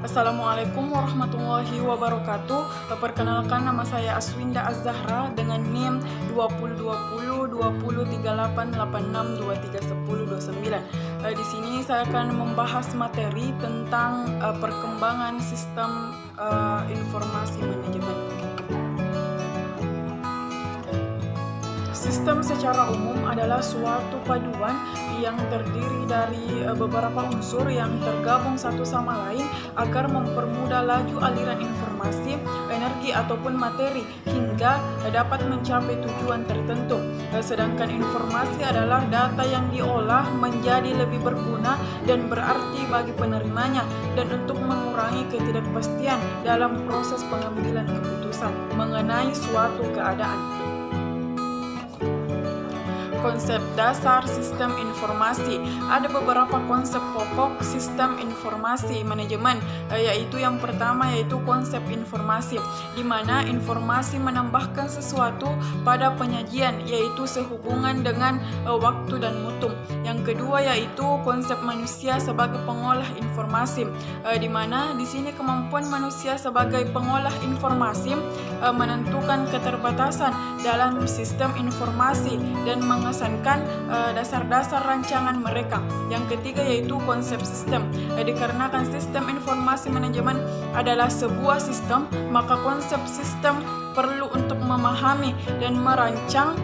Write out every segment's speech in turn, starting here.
Assalamualaikum warahmatullahi wabarakatuh. Perkenalkan, nama saya Aswinda Az-Zahra dengan NIM 2020203886231029. Di sini saya akan membahas materi tentang perkembangan sistem informasi manajemen. Sistem secara umum adalah suatu paduan yang terdiri dari beberapa unsur yang tergabung satu sama lain agar mempermudah laju aliran informasi, energi ataupun materi hingga dapat mencapai tujuan tertentu. Sedangkan informasi adalah data yang diolah menjadi lebih berguna dan berarti bagi penerimanya dan untuk mengurangi ketidakpastian dalam proses pengambilan keputusan mengenai suatu keadaan. Konsep dasar sistem informasi. Ada beberapa konsep pokok sistem informasi manajemen, yaitu yang pertama yaitu konsep informasi, di mana informasi menambahkan sesuatu pada penyajian, yaitu sehubungan dengan waktu dan mutu. Yang kedua yaitu konsep manusia sebagai pengolah informasi, di mana di sini kemampuan manusia sebagai pengolah informasi menentukan keterbatasan dalam sistem informasi dan mengesankan dasar-dasar rancangan mereka. Yang ketiga yaitu konsep sistem. Dikarenakan sistem informasi manajemen adalah sebuah sistem, maka konsep sistem perlu untuk memahami dan merancang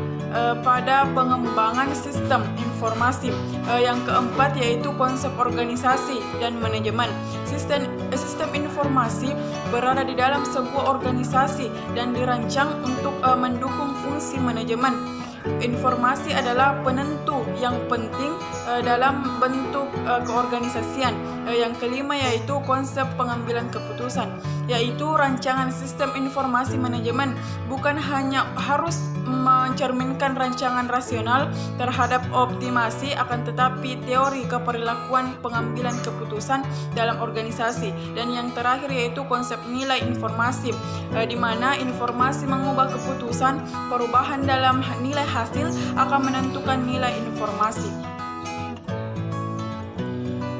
pada pengembangan sistem informasi. Yang keempat yaitu konsep organisasi dan manajemen. Sistem informasi berada di dalam sebuah organisasi dan dirancang untuk mendukung fungsi manajemen. Informasi adalah penentu yang penting dalam bentuk keorganisasian. Yang kelima yaitu konsep pengambilan keputusan, yaitu rancangan sistem informasi manajemen bukan hanya harus mencerminkan rancangan rasional terhadap optimasi, akan tetapi teori keperilakuan pengambilan keputusan dalam organisasi. Dan yang terakhir yaitu konsep nilai informasi, di mana informasi mengubah keputusan, perubahan dalam nilai hasil akan menentukan nilai informasi.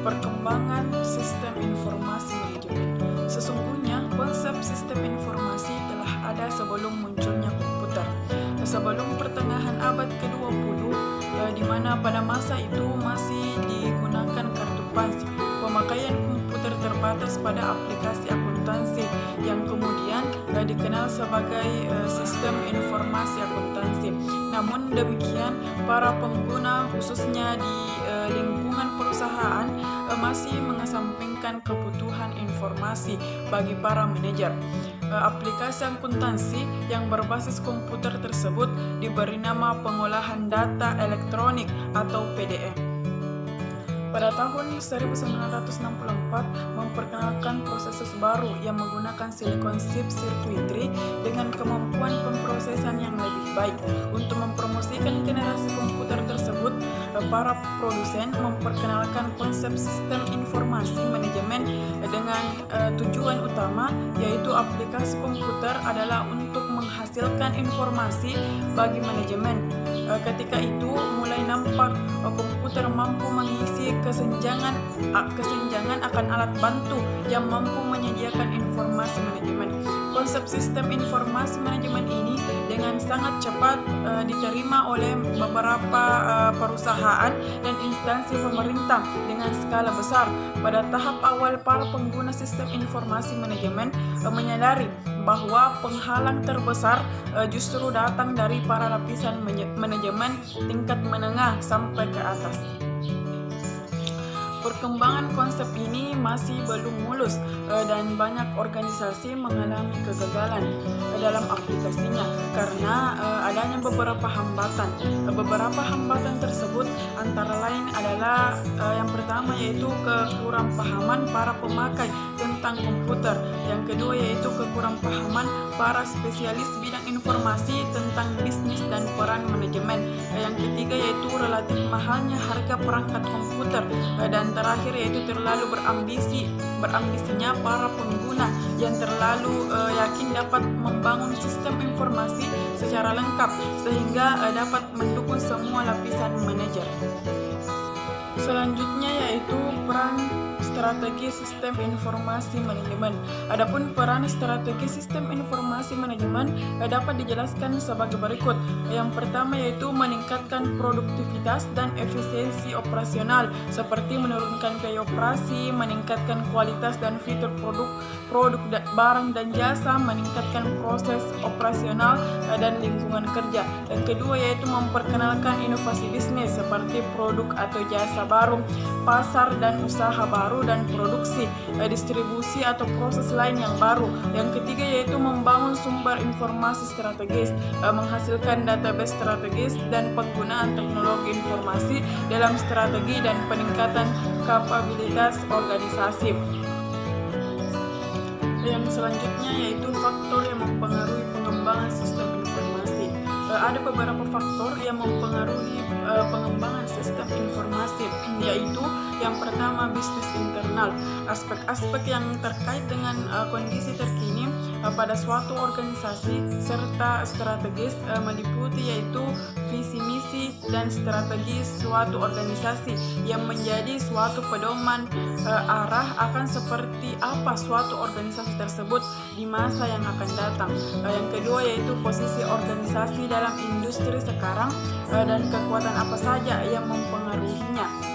Perkembangan sistem informasi manajemen. Sesungguhnya konsep sistem informasi telah ada sebelum munculnya komputer. Sebelum pertengahan abad ke-20, di mana pada masa itu masih digunakan kartu punch, pemakaian komputer terbatas pada aplikasi akuntansi yang kemudian dikenal sebagai sistem informasi akuntansi. Namun demikian, para pengguna khususnya di lingkungan perusahaan masih mengesampingkan kebutuhan informasi bagi para manajer. Aplikasi akuntansi yang berbasis komputer tersebut diberi nama pengolahan data elektronik atau PDE. Pada tahun 1964 memperkenalkan proses baru yang menggunakan silicon chip circuitry dengan kemampuan pemrosesan yang lebih baik. Untuk mempromosikan generasi komputer tersebut, para produsen memperkenalkan konsep sistem informasi manajemen dengan tujuan utama, yaitu aplikasi komputer adalah untuk menghasilkan informasi bagi manajemen. Ketika itu mulai nampak komputer mampu mengisi kesenjangan akan alat bantu yang mampu menyediakan informasi manajemen. Konsep sistem informasi manajemen ini dengan sangat cepat diterima oleh beberapa perusahaan dan instansi pemerintah dengan skala besar. Pada tahap awal, para pengguna sistem informasi manajemen menyadari bahwa penghalang terbesar justru datang dari para lapisan manajemen tingkat menengah sampai ke atas. Perkembangan konsep ini masih belum mulus dan banyak organisasi mengalami kegagalan dalam aplikasinya karena adanya beberapa hambatan. Beberapa hambatan tersebut antara lain adalah yang pertama yaitu kekurangpahaman para pemakai tentang komputer. Yang kedua yaitu kekurangpahaman para spesialis bidang informasi tentang bisnis dan peran manajemen. Yang ketiga yaitu relatif mahalnya harga perangkat komputer, dan terakhir yaitu terlalu berambisinya para pengguna yang terlalu yakin dapat membangun sistem informasi secara lengkap sehingga dapat mendukung semua lapisan manajer. Selanjutnya yaitu peran strategi sistem informasi manajemen. Adapun peran strategi sistem informasi manajemen dapat dijelaskan sebagai berikut. Yang pertama yaitu meningkatkan produktivitas dan efisiensi operasional seperti menurunkan biaya operasi, meningkatkan kualitas dan fitur produk barang dan jasa, meningkatkan proses operasional dan lingkungan kerja. Yang kedua yaitu memperkenalkan inovasi bisnis seperti produk atau jasa baru, pasar dan usaha baru dan produksi, distribusi atau proses lain yang baru. Yang ketiga yaitu membangun sumber informasi strategis, menghasilkan database strategis dan penggunaan teknologi informasi dalam strategi dan peningkatan kapabilitas organisasi. Yang selanjutnya yaitu faktor yang mempengaruhi pengembangan sistem informasi. Ada beberapa faktor yang mempengaruhi pengembangan sistem informasi, yaitu yang pertama bisnis internal. Aspek-aspek yang terkait dengan kondisi terkini pada suatu organisasi serta strategis meliputi yaitu visi misi dan strategi suatu organisasi yang menjadi suatu pedoman arah akan seperti apa suatu organisasi tersebut di masa yang akan datang. Yang kedua yaitu posisi organisasi dalam industri sekarang dan kekuatan apa saja yang mempengaruhinya.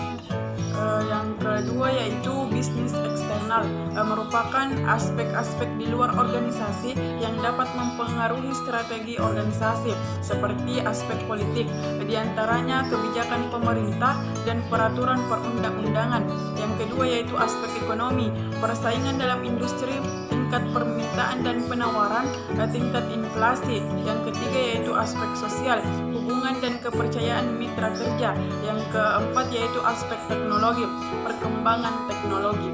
Yang kedua yaitu bisnis eksternal, merupakan aspek-aspek di luar organisasi yang dapat mempengaruhi strategi organisasi seperti aspek politik, diantaranya kebijakan pemerintah dan peraturan perundang-undangan. Yang kedua yaitu aspek ekonomi, persaingan dalam industri, tingkat permintaan dan penawaran, tingkat inflasi. Yang ketiga yaitu aspek sosial, hubungan dan kepercayaan mitra kerja. Yang keempat yaitu aspek teknologi, perkembangan teknologi.